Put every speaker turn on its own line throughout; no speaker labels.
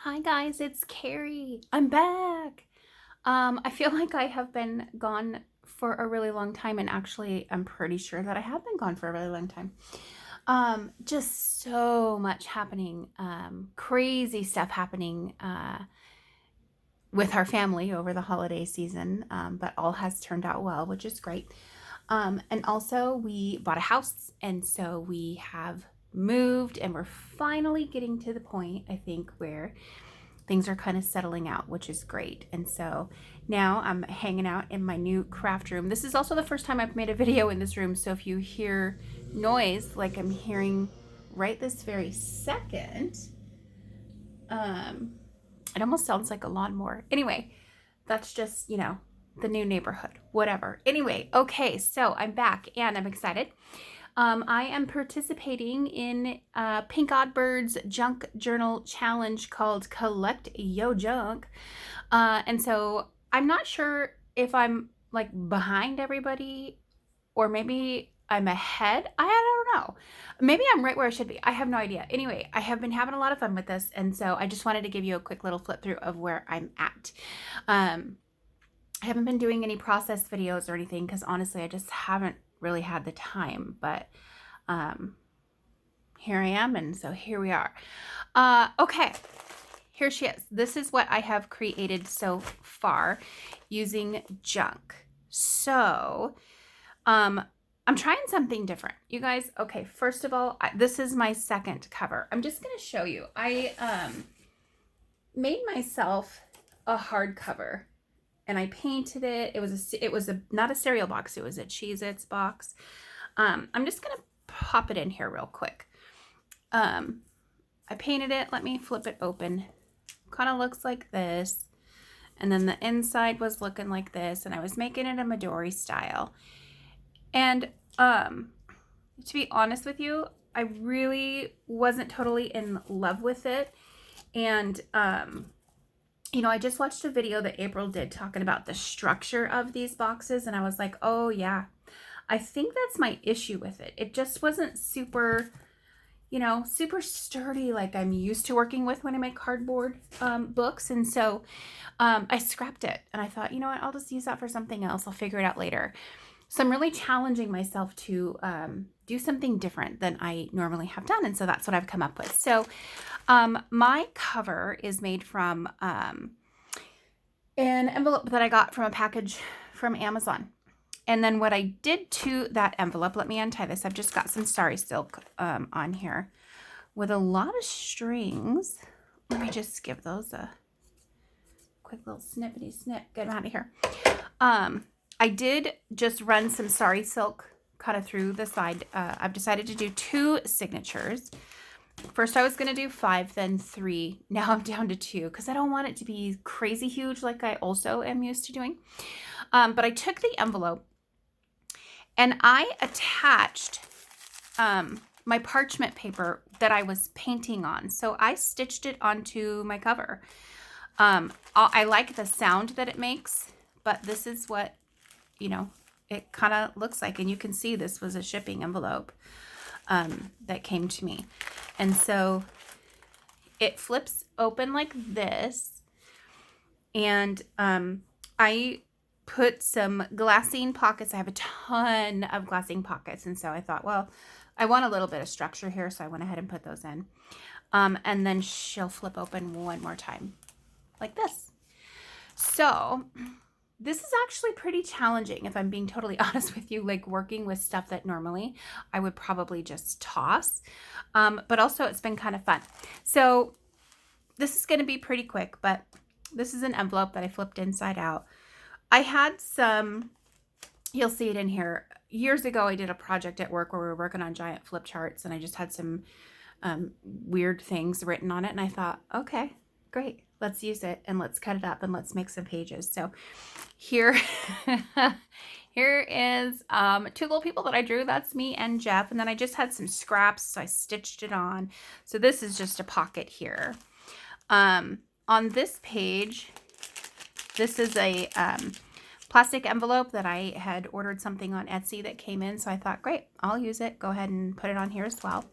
Hi guys, it's Carrie. I'm back. I feel like I have been gone for a really long time, and actually I'm pretty sure that I have been gone for a really long time. Just so much happening, crazy stuff happening with our family over the holiday season, but all has turned out well, which is great. And also we bought a house, and so we have moved, and we're finally getting to the point, I think, where things are kind of settling out, which is great. And so now I'm hanging out in my new craft room. This is also the first time I've made a video in this room, so if you hear noise like I'm hearing right this very second, it almost sounds like a lawnmower. Anyway, that's just, the new neighborhood, whatever. Anyway, okay, so I'm back and I'm excited. I am participating in Pink Oddbird's Junk Journal Challenge called Collect Yo Junk. And so I'm not sure if I'm like behind everybody or maybe I'm ahead. I don't know. Maybe I'm right where I should be. I have no idea. Anyway, I have been having a lot of fun with this. And so I just wanted to give you a quick little flip through of where I'm at. I haven't been doing any process videos or anything because honestly, I just haven't really had the time, but here I am, and so here we are. Okay, here she is. This is what I have created so far using junk. So I'm trying something different, you guys. Okay, first of all, this is my second cover. I'm just going to show you. I made myself a hardcover, and I painted it. It was not a cereal box. It was a Cheez-Its box. I'm just gonna pop it in here real quick. I painted it. Let me flip it open. Kind of looks like this, and then the inside was looking like this, and I was making it a Midori style. And to be honest with you, I really wasn't totally in love with it, and I just watched a video that April did talking about the structure of these boxes, and I was like, oh yeah, I think that's my issue with it. It just wasn't super, super sturdy like I'm used to working with when I make cardboard books. And so I scrapped it, and I thought, you know what, I'll just use that for something else. I'll figure it out later. So I'm really challenging myself to do something different than I normally have done. And so that's what I've come up with. So my cover is made from an envelope that I got from a package from Amazon. And then what I did to that envelope, let me untie this. I've just got some Starry Silk on here with a lot of strings. Let me just give those a quick little snippety snip. Get them out of here. I did just run some Starry Silk kind of through the side. I've decided to do 2 signatures. First I was going to do 5, then 3. Now I'm down to 2 because I don't want it to be crazy huge like I also am used to doing. But I took the envelope and I attached my parchment paper that I was painting on. So I stitched it onto my cover. I like the sound that it makes, but this is what, it kind of looks like. And you can see this was a shipping envelope that came to me. And so it flips open like this. And I put some glassine pockets. I have a ton of glassine pockets. And so I thought, well, I want a little bit of structure here. So I went ahead and put those in. And then she'll flip open one more time like this. So this is actually pretty challenging, if I'm being totally honest with you, like working with stuff that normally I would probably just toss. But also it's been kind of fun. So this is going to be pretty quick, but this is an envelope that I flipped inside out. I had some, you'll see it in here. Years ago, I did a project at work where we were working on giant flip charts, and I just had some weird things written on it. And I thought, okay, great. Let's use it and let's cut it up and let's make some pages. So here, here is 2 little people that I drew. That's me and Jeff. And then I just had some scraps, so I stitched it on. So this is just a pocket here. On this page, this is a plastic envelope that I had ordered something on Etsy that came in. So I thought, great, I'll use it. Go ahead and put it on here as well.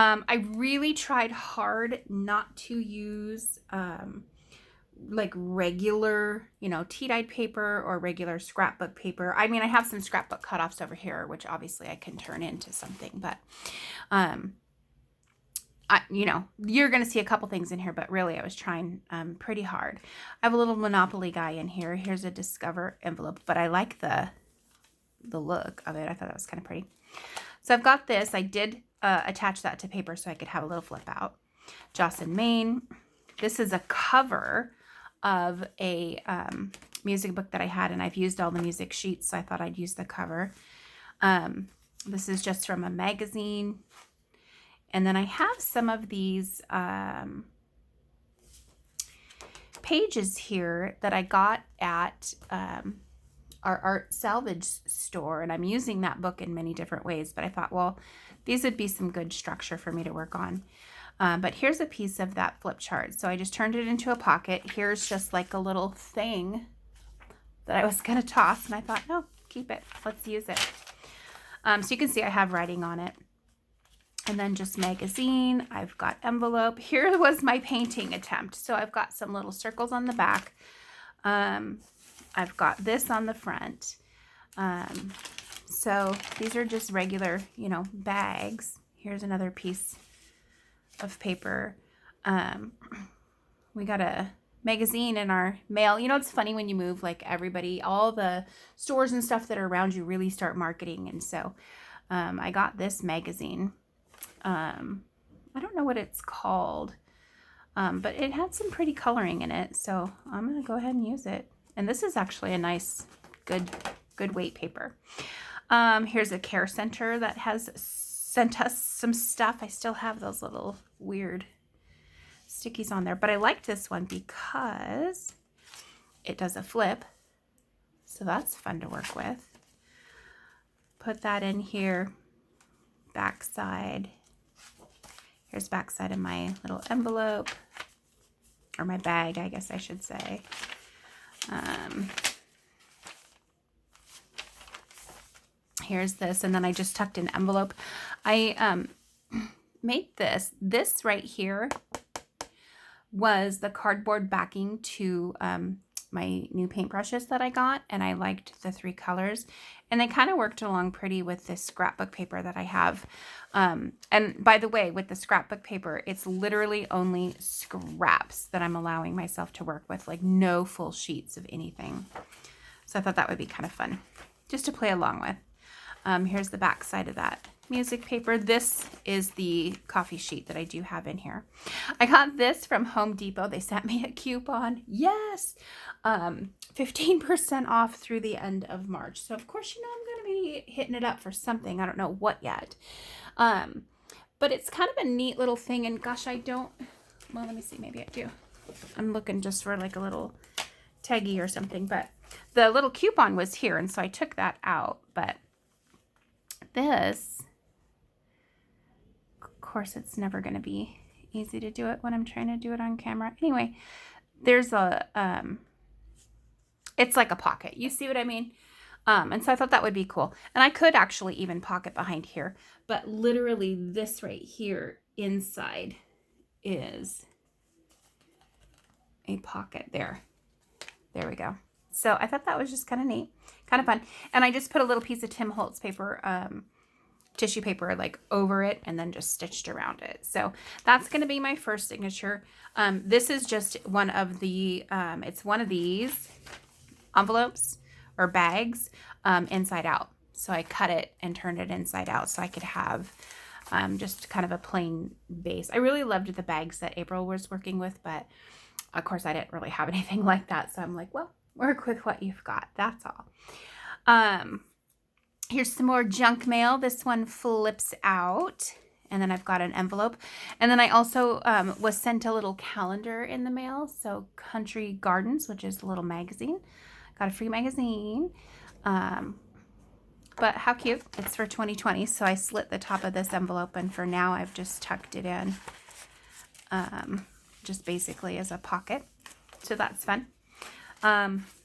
I really tried hard not to use like regular, you know, tea-dyed paper or regular scrapbook paper. I mean, I have some scrapbook cutoffs over here, which obviously I can turn into something, but you know, you're going to see a couple things in here, but really I was trying pretty hard. I have a little Monopoly guy in here. Here's a Discover envelope, but I like the look of it. I thought that was kind of pretty. So I've got this. I did attach that to paper so I could have a little flip out. Jocelyn Maine. This is a cover of a music book that I had, and I've used all the music sheets, so I thought I'd use the cover. This is just from a magazine. And then I have some of these pages here that I got at our art salvage store, and I'm using that book in many different ways, but I thought, well, these would be some good structure for me to work on. But here's a piece of that flip chart. So I just turned it into a pocket. Here's just like a little thing that I was going to toss, and I thought, no, keep it. Let's use it. So you can see I have writing on it. And then just magazine. I've got envelope. Here was my painting attempt. So I've got some little circles on the back. I've got this on the front. So these are just regular, you know, bags. Here's another piece of paper. We got a magazine in our mail. You know, it's funny when you move, like everybody, all the stores and stuff that are around you really start marketing. And so I got this magazine. I don't know what it's called, but it had some pretty coloring in it. So I'm going to go ahead and use it. And this is actually a nice, good weight paper. Here's a care center that has sent us some stuff. I still have those little weird stickies on there, but I like this one because it does a flip. So that's fun to work with. Put that in here. Backside. Here's backside of my little envelope, or my bag, I guess I should say. Here's this, and then I just tucked an envelope. I made this. This right here was the cardboard backing to my new paintbrushes that I got, and I liked the 3 colors, and they kind of worked along pretty with this scrapbook paper that I have. And by the way, with the scrapbook paper, it's literally only scraps that I'm allowing myself to work with, like no full sheets of anything. So I thought that would be kind of fun just to play along with. Here's the back side of that music paper. This is the coffee sheet that I do have in here. I got this from Home Depot. They sent me a coupon. Yes. 15% off through the end of March. So of course, you know, I'm going to be hitting it up for something. I don't know what yet. But it's kind of a neat little thing. And gosh, I don't, well, let me see. Maybe I do. I'm looking just for like a little taggy or something, but the little coupon was here. And so I took that out, but this, of course, it's never going to be easy to do it when I'm trying to do it on camera. Anyway, there's a, it's like a pocket. You see what I mean? And so I thought that would be cool. And I could actually even pocket behind here, but literally this right here inside is a pocket there. There we go. So I thought that was just kind of neat, kind of fun. And I just put a little piece of Tim Holtz paper, tissue paper, like over it, and then just stitched around it. So that's going to be my first signature. This is just one of the, it's one of these envelopes or bags, inside out. So I cut it and turned it inside out so I could have just kind of a plain base. I really loved the bags that April was working with, but of course I didn't really have anything like that. So I'm like, well, work with what you've got. That's all. Here's some more junk mail. This one flips out. And then I've got an envelope. And then I also was sent a little calendar in the mail. So Country Gardens, which is a little magazine. Got a free magazine. But how cute. It's for 2020. So I slit the top of this envelope. And for now, I've just tucked it in. Just basically as a pocket. So that's fun.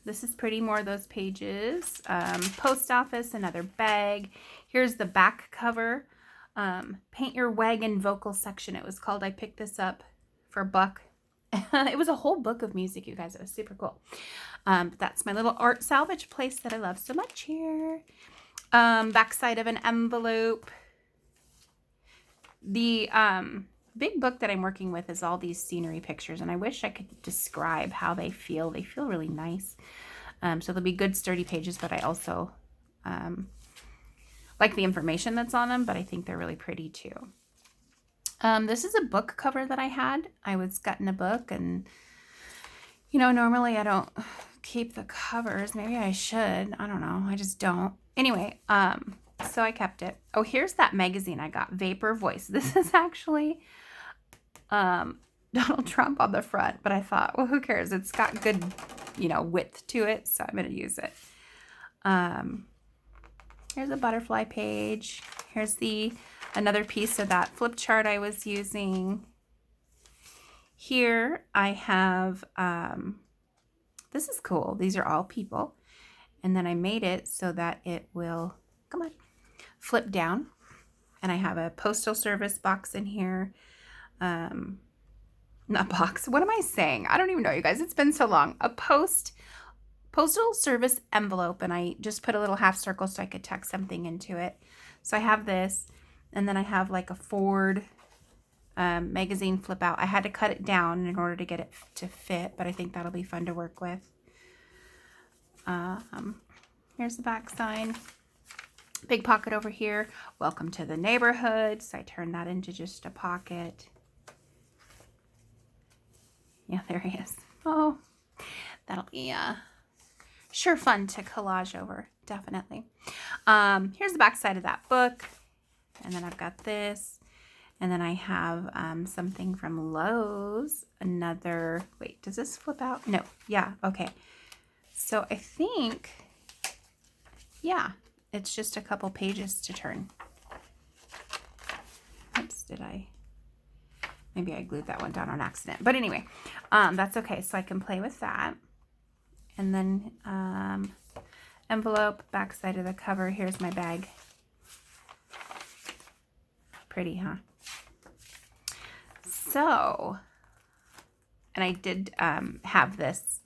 This is pretty, more of those pages. Post office, another bag. Here's the back cover Paint Your Wagon vocal section, it was called. I picked this up for $1. It was a whole book of music, you guys. It was super cool. But that's my little art salvage place that I love so much here. Backside of an envelope. The big book that I'm working with is all these scenery pictures, and I wish I could describe how they feel. They feel really nice. So they'll be good, sturdy pages, but I also like the information that's on them, but I think they're really pretty too. This is a book cover that I had. I was gutting a book, and you know, normally I don't keep the covers. Maybe I should. I don't know. I just don't. Anyway, so I kept it. Oh, here's that magazine I got, Vapor Voice. This is actually Donald Trump on the front, but I thought, well, who cares? It's got good, you know, width to it, so I'm going to use it. Here's a butterfly page. Here's another piece of that flip chart I was using. Here I have, this is cool. These are all people. And then I made it so that it will, come on, flip down. And I have a postal service box in here. Not box. What am I saying? I don't even know, you guys. It's been so long. A postal service envelope. And I just put a little half circle so I could tuck something into it. So I have this. And then I have like a Ford magazine flip out. I had to cut it down in order to get it to fit, but I think that'll be fun to work with. Here's the back sign. Big pocket over here. Welcome to the neighborhood. So I turned that into just a pocket. Yeah, there he is. Oh, that'll be sure fun to collage over. Definitely. Here's the back side of that book. And then I've got this. And then I have something from Lowe's. Another, wait, does this flip out? No. Yeah, okay. So I think, yeah, it's just a couple pages to turn. Oops, maybe I glued that one down on accident. But anyway, that's okay. So I can play with that. And then envelope, back side of the cover. Here's my bag. Pretty, huh? So, and I did have this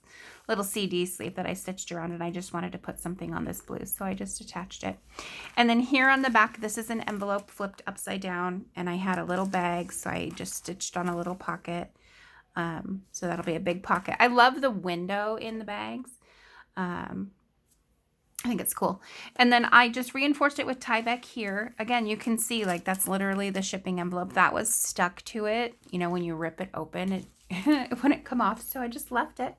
little CD sleeve that I stitched around, and I just wanted to put something on this blue, so I just attached it. And then here on the back, this is an envelope flipped upside down, and I had a little bag, so I just stitched on a little pocket. So that'll be a big pocket. I love the window in the bags. I think it's cool. And then I just reinforced it with tie back here. Again, you can see like that's literally the shipping envelope that was stuck to it. You know, when you rip it open, it wouldn't come off. So I just left it.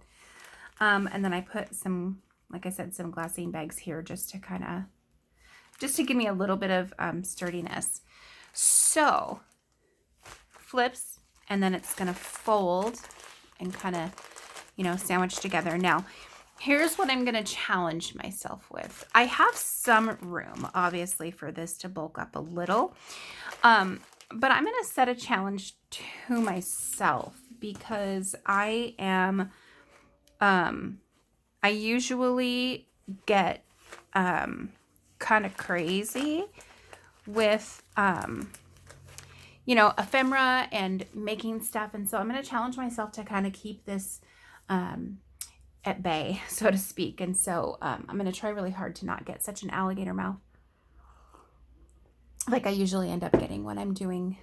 And then I put some, like I said, some glassine bags here just to give me a little bit of sturdiness. So flips, and then it's going to fold and kind of, you know, sandwich together. Now, here's what I'm going to challenge myself with. I have some room, obviously, for this to bulk up a little. But I'm going to set a challenge to myself because I am, I usually get kind of crazy with, you know, ephemera and making stuff. And so I'm going to challenge myself to kind of keep this at bay, so to speak. And so I'm going to try really hard to not get such an alligator mouth like I usually end up getting when I'm doing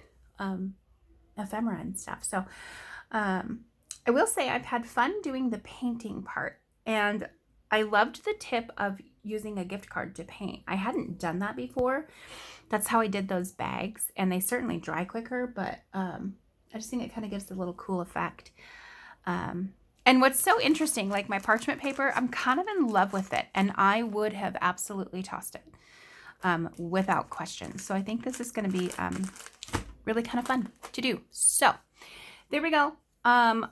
ephemera and stuff. So I will say I've had fun doing the painting part, and I loved the tip of using a gift card to paint. I hadn't done that before. That's how I did those bags, and they certainly dry quicker, but I just think it kind of gives a little cool effect. And what's so interesting, like my parchment paper, I'm kind of in love with it, and I would have absolutely tossed it without question. So I think this is going to be really kind of fun to do. So there we go. I'm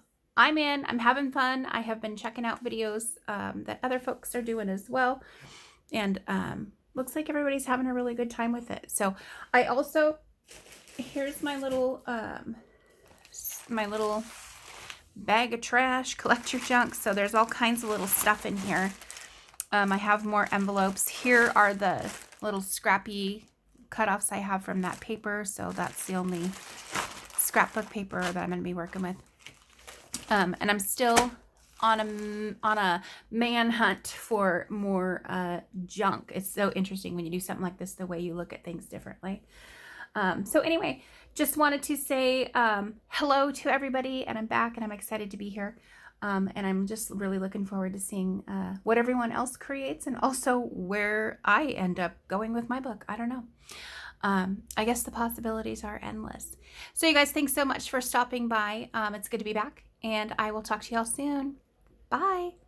having fun. I have been checking out videos that other folks are doing as well. And looks like everybody's having a really good time with it. So I also, here's my little bag of trash, collect your junk. So there's all kinds of little stuff in here. I have more envelopes. Here are the little scrappy cutoffs I have from that paper. So that's the only scrapbook paper that I'm going to be working with. And I'm still on a manhunt for more junk. It's so interesting when you do something like this, the way you look at things differently. So anyway, just wanted to say hello to everybody, and I'm back, and I'm excited to be here. And I'm just really looking forward to seeing what everyone else creates, and also where I end up going with my book. I don't know. I guess the possibilities are endless. So you guys, thanks so much for stopping by. It's good to be back, and I will talk to y'all soon. Bye.